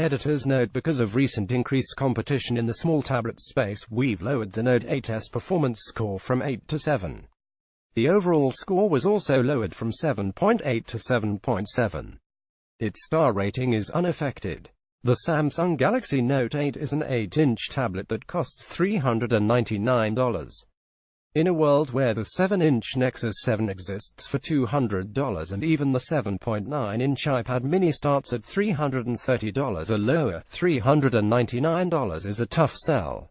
Editors note because of recent increased competition in the small tablet space, we've lowered the Note 8's performance score from 8 to 7. The overall score was also lowered from 7.8 to 7.7. Its star rating is unaffected. The Samsung Galaxy Note 8 is an 8-inch tablet that costs $399. In a world where the 7-inch Nexus 7 exists for $200 and even the 7.9-inch iPad mini starts at $330 or lower, $399 is a tough sell.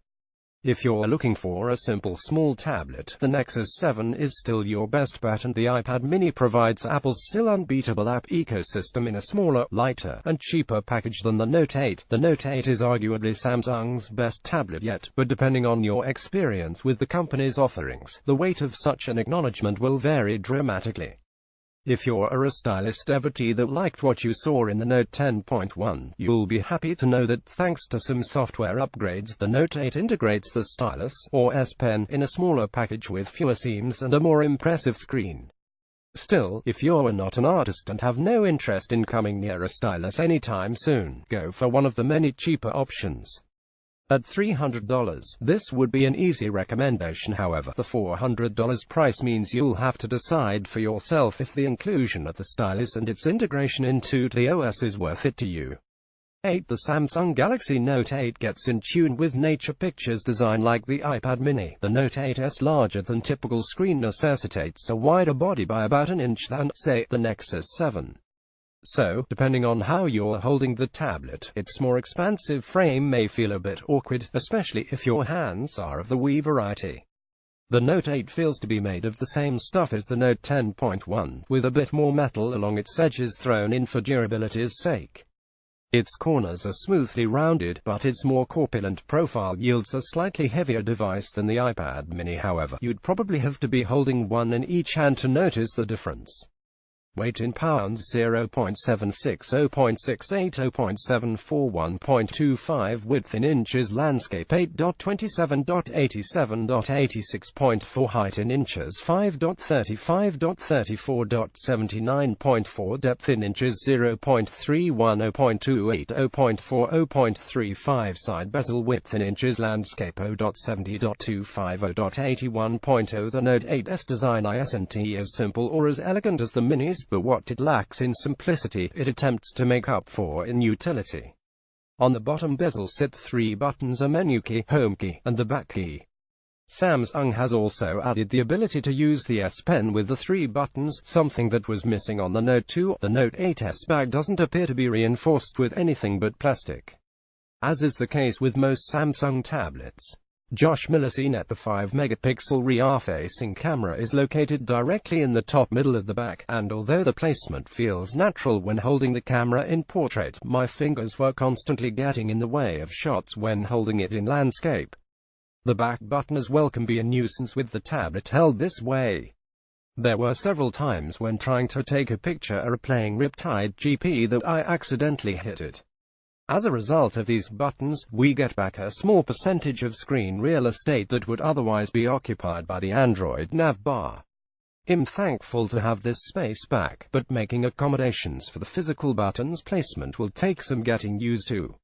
If you're looking for a simple small tablet, the Nexus 7 is still your best bet, and the iPad mini provides Apple's still unbeatable app ecosystem in a smaller, lighter, and cheaper package than the Note 8. The Note 8 is arguably Samsung's best tablet yet, but depending on your experience with the company's offerings, the weight of such an acknowledgement will vary dramatically. If you're a stylist devotee that liked what you saw in the Note 10.1, you'll be happy to know that thanks to some software upgrades, the Note 8 integrates the stylus, or S Pen, in a smaller package with fewer seams and a more impressive screen. Still, if you're not an artist and have no interest in coming near a stylus anytime soon, go for one of the many cheaper options. At $300, this would be an easy recommendation. However, the $400 price means you'll have to decide for yourself if the inclusion of the stylus and its integration into the OS is worth it to you. 8. The Samsung Galaxy Note 8 gets in tune with nature pictures design like the iPad mini. The Note 8's larger than typical screen necessitates a wider body by about an inch than, say, the Nexus 7. So, depending on how you're holding the tablet, its more expansive frame may feel a bit awkward, especially if your hands are of the Wii variety. The Note 8 feels to be made of the same stuff as the Note 10.1, with a bit more metal along its edges thrown in for durability's sake. Its corners are smoothly rounded, but its more corpulent profile yields a slightly heavier device than the iPad mini. However, you'd probably have to be holding one in each hand to notice the difference. Weight in pounds: 0.76, 0.68, 0.74, 1.25. Width in inches: landscape 8.27, 87, 86.4. Height in inches: 5.35, 34, 79.4. Depth in inches: 0.31, 0.28, 0.4, 0.35. Side bezel width in inches: landscape 0.70, 250, 81.0. The Note 8's design isn't as simple or as elegant as the minis, but what it lacks in simplicity, it attempts to make up for in utility. On the bottom bezel sit 3 buttons: a menu key, home key, and the back key. Samsung has also added the ability to use the S Pen with the 3 buttons, something that was missing on the Note 2. The Note 8's back doesn't appear to be reinforced with anything but plastic, as is the case with most Samsung tablets. Josh Miller seen at the 5-megapixel rear-facing camera is located directly in the top middle of the back, and although the placement feels natural when holding the camera in portrait, my fingers were constantly getting in the way of shots when holding it in landscape. The back button as well can be a nuisance with the tablet held this way. There were several times when trying to take a picture or playing Riptide GP that I accidentally hit it. As a result of these buttons, we get back a small percentage of screen real estate that would otherwise be occupied by the Android nav bar. I'm thankful to have this space back, but making accommodations for the physical buttons placement will take some getting used to.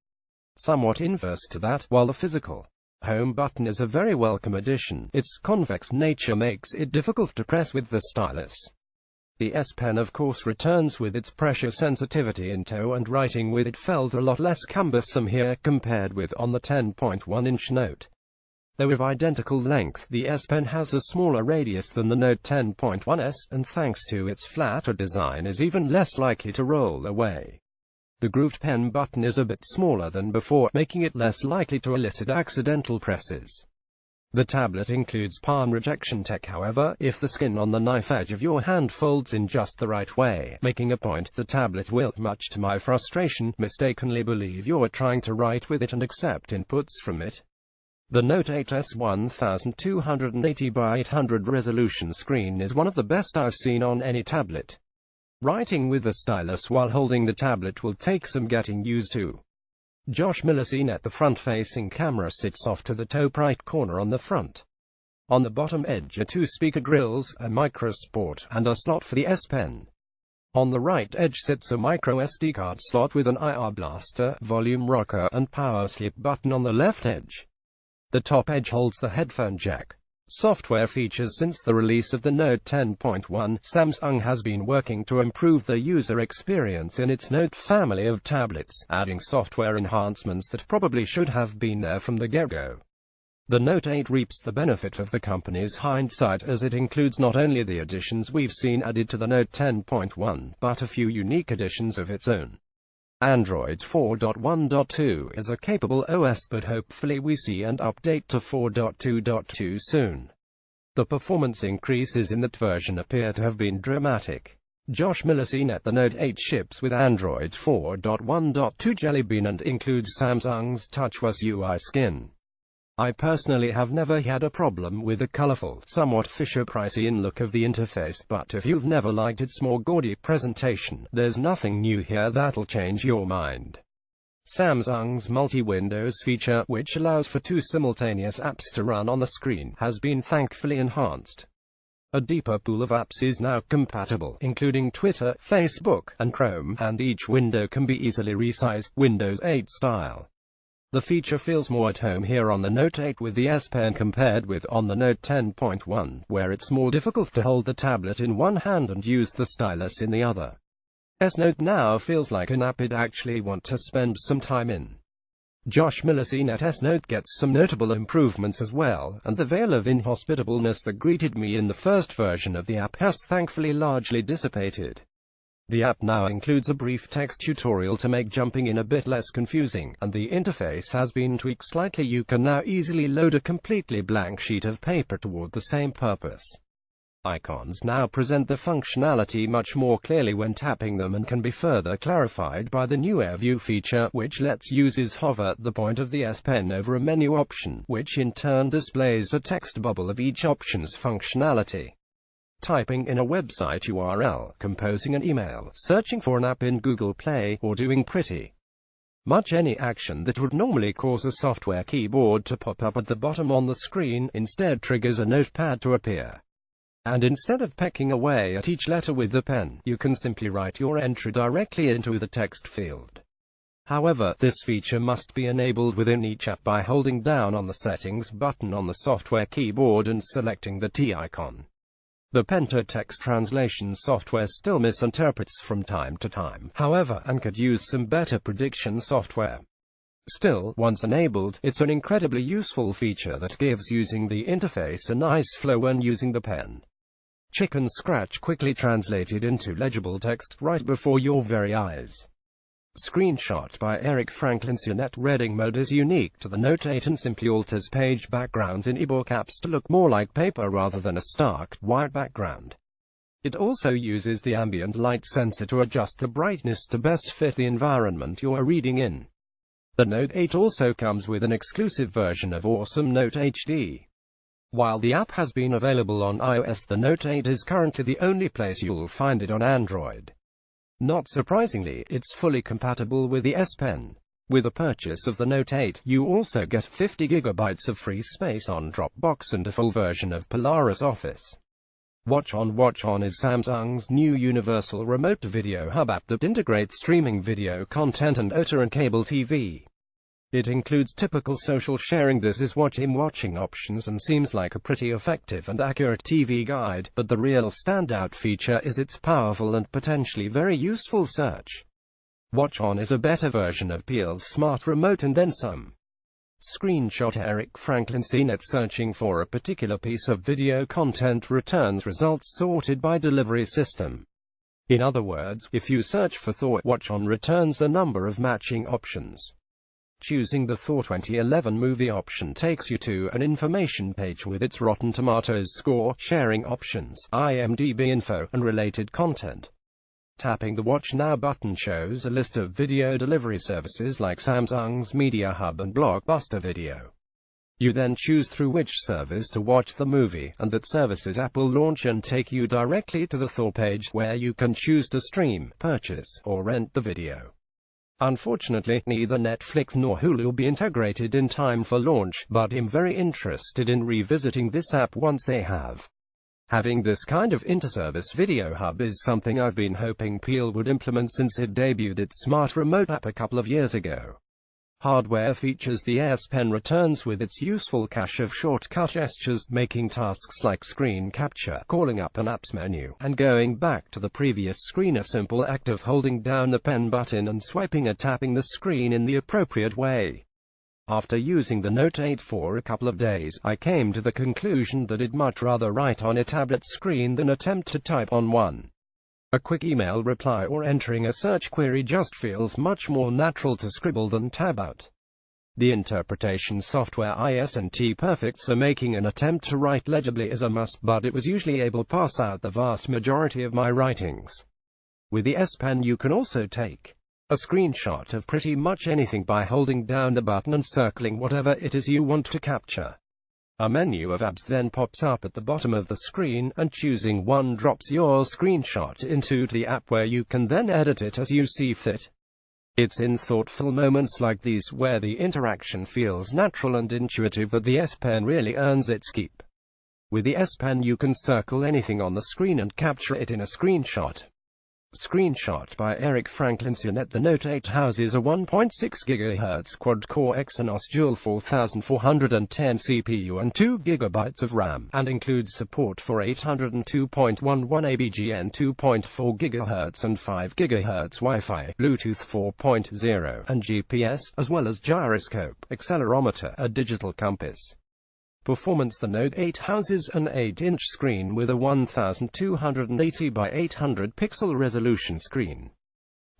Somewhat inverse to that, while the physical home button is a very welcome addition, its convex nature makes it difficult to press with the stylus. The S Pen of course returns with its pressure sensitivity in tow, and writing with it felt a lot less cumbersome here compared with on the 10.1-inch Note. Though of identical length, the S Pen has a smaller radius than the Note 10.1s, and thanks to its flatter design is even less likely to roll away. The grooved pen button is a bit smaller than before, making it less likely to elicit accidental presses. The tablet includes palm rejection tech. However, if the skin on the knife edge of your hand folds in just the right way, making a point, the tablet will, much to my frustration, mistakenly believe you're trying to write with it and accept inputs from it. The Note 8's 1280 by 800 resolution screen is one of the best I've seen on any tablet. Writing with a stylus while holding the tablet will take some getting used to. Josh Miller seen at the front-facing camera sits off to the top right corner on the front. On the bottom edge are 2 speaker grills, a micro sport, and a slot for the S Pen. On the right edge sits a micro SD card slot with an IR blaster, volume rocker, and power sleep button on the left edge. The top edge holds the headphone jack. Software features. Since the release of the Note 10.1, Samsung has been working to improve the user experience in its Note family of tablets, adding software enhancements that probably should have been there from the get-go. The Note 8 reaps the benefit of the company's hindsight, as it includes not only the additions we've seen added to the Note 10.1, but a few unique additions of its own. Android 4.1.2 is a capable OS, but hopefully we see an update to 4.2.2 soon. The performance increases in that version appear to have been dramatic. Josh Miller seen at the Note 8 ships with Android 4.1.2 Jelly Bean and includes Samsung's TouchWiz UI skin. I personally have never had a problem with the colorful, somewhat Fisher-Price-ian look of the interface, but if you've never liked its more gaudy presentation, there's nothing new here that'll change your mind. Samsung's multi-windows feature, which allows for 2 simultaneous apps to run on the screen, has been thankfully enhanced. A deeper pool of apps is now compatible, including Twitter, Facebook, and Chrome, and each window can be easily resized, Windows 8 style. The feature feels more at home here on the Note 8 with the S Pen compared with on the Note 10.1, where it's more difficult to hold the tablet in one hand and use the stylus in the other. S Note now feels like an app I'd actually want to spend some time in. Josh Miller seen at S Note gets some notable improvements as well, and the veil of inhospitableness that greeted me in the first version of the app has thankfully largely dissipated. The app now includes a brief text tutorial to make jumping in a bit less confusing, and the interface has been tweaked slightly. You can now easily load a completely blank sheet of paper toward the same purpose. Icons now present the functionality much more clearly when tapping them, and can be further clarified by the new Air View feature, which lets users hover the point of the S Pen over a menu option, which in turn displays a text bubble of each option's functionality. Typing in a website URL, composing an email, searching for an app in Google Play, or doing pretty much any action that would normally cause a software keyboard to pop up at the bottom on the screen, instead triggers a notepad to appear. And instead of pecking away at each letter with the pen, you can simply write your entry directly into the text field. However, this feature must be enabled within each app by holding down on the Settings button on the software keyboard and selecting the T icon. The Pentatext translation software still misinterprets from time to time, however, and could use some better prediction software. Still, once enabled, it's an incredibly useful feature that gives using the interface a nice flow when using the pen. Chicken scratch quickly translated into legible text right before your very eyes. Screenshot by Eric Franklin. Net reading mode is unique to the Note 8 and simply alters page backgrounds in ebook apps to look more like paper rather than a stark, white background. It also uses the ambient light sensor to adjust the brightness to best fit the environment you are reading in. The Note 8 also comes with an exclusive version of Awesome Note HD. While the app has been available on iOS, the Note 8 is currently the only place you'll find it on Android. Not surprisingly, it's fully compatible with the S Pen. With a purchase of the Note 8, you also get 50 GB of free space on Dropbox and a full version of Polaris Office. Watch On is Samsung's new universal remote video hub app that integrates streaming video content and OTA and cable TV. It includes typical social sharing. This is watching options and seems like a pretty effective and accurate TV guide, but the real standout feature is its powerful and potentially very useful search. Watch On is a better version of Peel's smart remote and then some. Screenshot Eric Franklin seen it searching for a particular piece of video content returns results sorted by delivery system. In other words, if you search for Thor, Watch On returns a number of matching options. Choosing the Thor 2011 movie option takes you to an information page with its Rotten Tomatoes score, sharing options, IMDb info, and related content. Tapping the Watch Now button shows a list of video delivery services like Samsung's Media Hub and Blockbuster Video. You then choose through which service to watch the movie, and that service's app will launch and take you directly to the Thor page, where you can choose to stream, purchase, or rent the video. Unfortunately, neither Netflix nor Hulu will be integrated in time for launch, but I'm very interested in revisiting this app once they have. Having this kind of inter-service video hub is something I've been hoping Peel would implement since it debuted its smart remote app a couple of years ago. Hardware features the S Pen returns with its useful cache of shortcut gestures, making tasks like screen capture, calling up an app's menu, and going back to the previous screen a simple act of holding down the pen button and swiping or tapping the screen in the appropriate way. After using the Note 8 for a couple of days, I came to the conclusion that I'd much rather write on a tablet screen than attempt to type on one. A quick email reply or entering a search query just feels much more natural to scribble than tab out. The interpretation software isn't perfect, so making an attempt to write legibly is a must, but it was usually able to pass out the vast majority of my writings. With the S Pen you can also take a screenshot of pretty much anything by holding down the button and circling whatever it is you want to capture. A menu of apps then pops up at the bottom of the screen, and choosing one drops your screenshot into the app where you can then edit it as you see fit. It's in thoughtful moments like these where the interaction feels natural and intuitive that the S Pen really earns its keep. With the S Pen you can circle anything on the screen and capture it in a screenshot. Screenshot by Eric Franklinsonet. The Note 8 houses a 1.6 GHz quad-core Exynos Dual 4410 CPU and 2 GB of RAM, and includes support for 802.11 ABGN 2.4 GHz and 5 GHz Wi-Fi, Bluetooth 4.0, and GPS, as well as gyroscope, accelerometer, a digital compass. Performance. The Note 8 houses an 8-inch screen with a 1280 by 800 pixel resolution screen.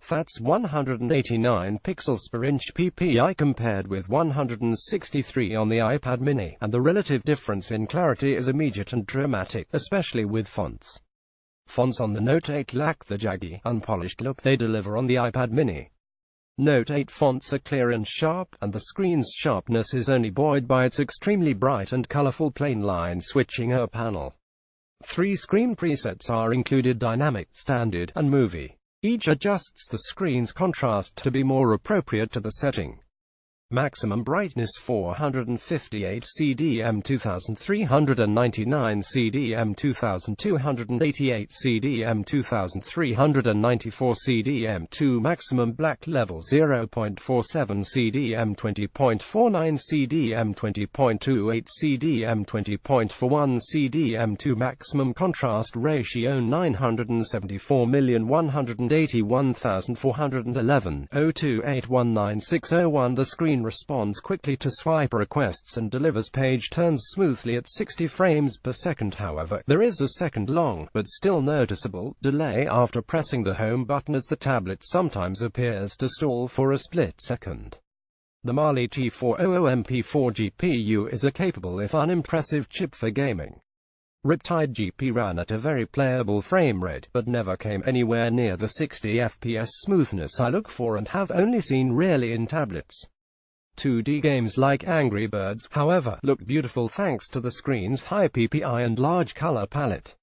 That's 189 pixels per inch ppi compared with 163 on the iPad mini, and the relative difference in clarity is immediate and dramatic, especially with fonts. Fonts on the Note 8 lack the jaggy, unpolished look they deliver on the iPad mini. Note 8 fonts are clear and sharp, and the screen's sharpness is only buoyed by its extremely bright and colorful plain line switching panel. 3 screen presets are included: Dynamic, Standard, and Movie. Each adjusts the screen's contrast to be more appropriate to the setting. Maximum brightness 458 CDM 2399 CDM 2288 CDM 2394 CDM 2 Maximum black level 0.47 CDM 20.49 CDM 20.28 CDM 20.41 CDM 2 Maximum contrast ratio 974,181,411 028196001. The screen responds quickly to swipe requests and delivers page turns smoothly at 60 frames per second. However, there is a second-long, but still noticeable, delay after pressing the home button, as the tablet sometimes appears to stall for a split second. The Mali T400MP4 GPU is a capable if unimpressive chip for gaming. Riptide GP ran at a very playable frame rate, but never came anywhere near the 60 FPS smoothness I look for and have only seen rarely in tablets. 2D games like Angry Birds, however, look beautiful thanks to the screen's high PPI and large color palette.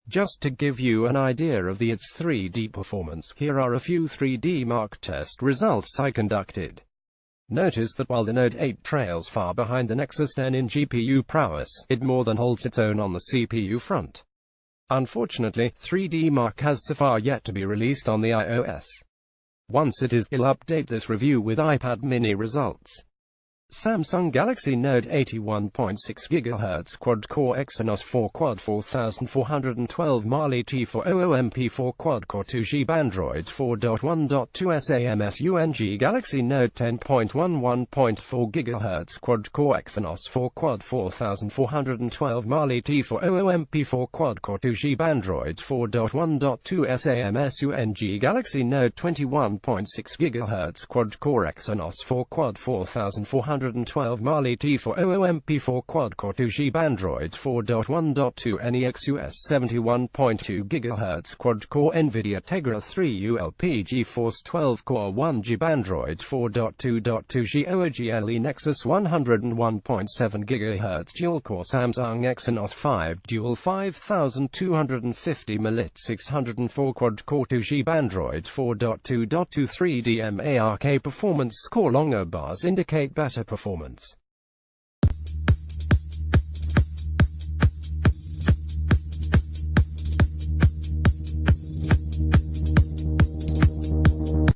Just to give you an idea of its 3D performance, here are a few 3D Mark test results I conducted. Notice that while the Note 8 trails far behind the Nexus 10 in GPU prowess, it more than holds its own on the CPU front. Unfortunately, 3D Mark has so far yet to be released on the iOS. Once it is, I'll update this review with iPad mini results. Samsung Galaxy Note 81.6 GHz quad-core Exynos 4 Quad 4412 Mali T400MP4 quad-core 2GB Android 4.1.2 SAMS UNG Galaxy Note 10.11.4 GHz quad-core Exynos 4 Quad 4412 Mali T400MP4 quad-core 2GB Android 4.1.2 SAMS UNG Galaxy Note 21.6 GHz quad-core Exynos 4 Quad 4412 Mali T400MP4 quad-core 2GB Android 4.1.2 NEXUS 71.2 GHz quad-core NVIDIA Tegra 3 ULP GeForce 12 Core 1GB Android 4.2.2 GOOGLE Nexus 101.7 GHz dual-core Samsung Exynos 5 Dual 5250 mAh 604 quad-core 2GB Android 4.2.2 3D MARK performance score. Longer bars indicate better performance.